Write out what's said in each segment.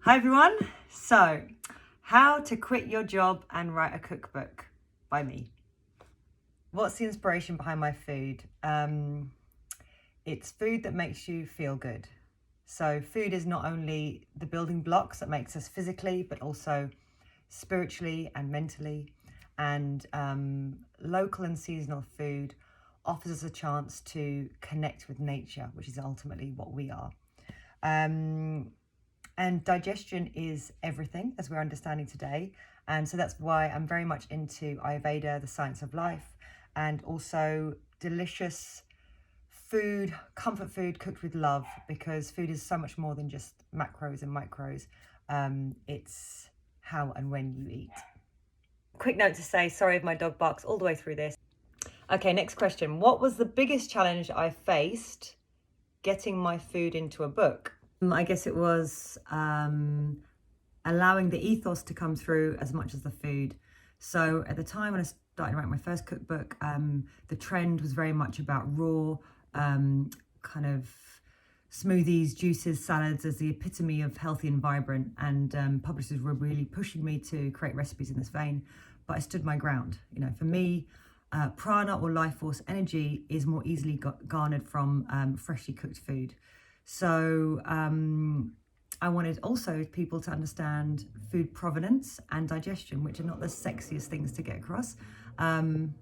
Hi everyone. So, how to quit your job and write a cookbook by me. What's the inspiration behind my food? It's food that makes you feel good. So food is not only the building blocks that makes us physically, but also spiritually and mentally. And local and seasonal food offers us a chance to connect with nature, which is ultimately what we are. And digestion is everything, as we're understanding today. And so that's why I'm very much into Ayurveda, the science of life, and also delicious food, comfort food cooked with love, because food is so much more than just macros and micros. It's how and when you eat. Quick note to say, sorry if my dog barks all the way through this. Okay, next question. What was the biggest challenge I faced getting my food into a book? I guess it was allowing the ethos to come through as much as the food. So at the time when I started writing my first cookbook, the trend was very much about raw, kind of smoothies, juices, salads as the epitome of healthy and vibrant. And publishers were really pushing me to create recipes in this vein. But I stood my ground. You know, for me, prana or life force energy is more easily garnered from freshly cooked food. So I wanted also people to understand food provenance and digestion, which are not the sexiest things to get across, but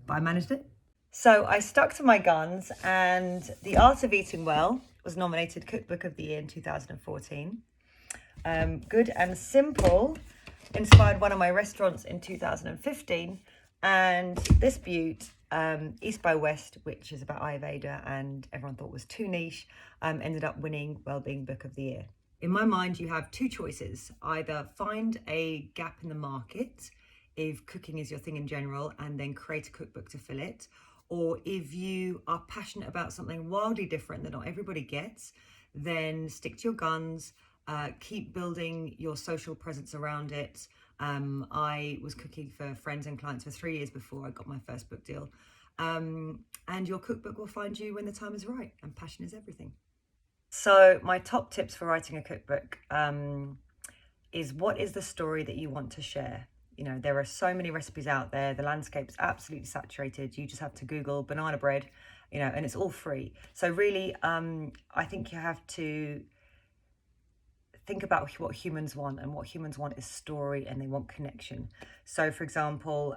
I managed it. So I stuck to my guns, and The Art of Eating Well was nominated Cookbook of the Year in 2014. Good and Simple inspired one of my restaurants in 2015, and this beaut, East by West, which is about Ayurveda and everyone thought was too niche, ended up winning Wellbeing Book of the Year. In my mind, you have two choices. Either find a gap in the market, if cooking is your thing in general, and then create a cookbook to fill it. Or if you are passionate about something wildly different that not everybody gets, then stick to your guns, keep building your social presence around it. I was cooking for friends and clients for 3 years before I got my first book deal. And your cookbook will find you when the time is right, and passion is everything. So my top tips for writing a cookbook is, what is the story that you want to share? You know, there are so many recipes out there. The landscape's absolutely saturated. You just have to Google banana bread, you know, and it's all free. So really, I think you have to think about what humans want, and what humans want is story, and they want connection. So for example,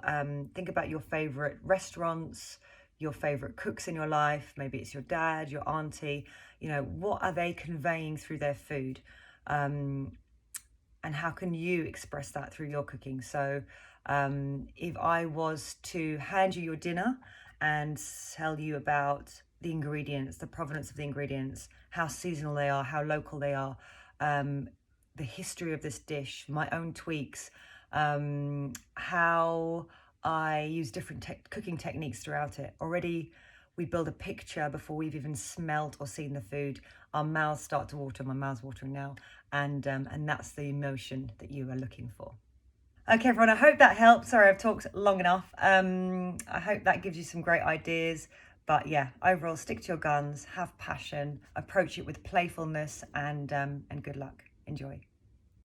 think about your favorite restaurants, your favorite cooks in your life. Maybe it's your dad, your auntie. You know, what are they conveying through their food? And how can you express that through your cooking? So if I was to hand you your dinner and tell you about the ingredients, the provenance of the ingredients, how seasonal they are, how local they are, the history of this dish, my own tweaks, how I use different cooking techniques throughout it. Already we build a picture before we've even smelled or seen the food. Our mouths start to water. My mouth's watering now. And that's the emotion that you are looking for. Okay, everyone, I hope that helped. Sorry, I've talked long enough. I hope that gives you some great ideas. But yeah, overall, stick to your guns, have passion, approach it with playfulness, and good luck. Enjoy.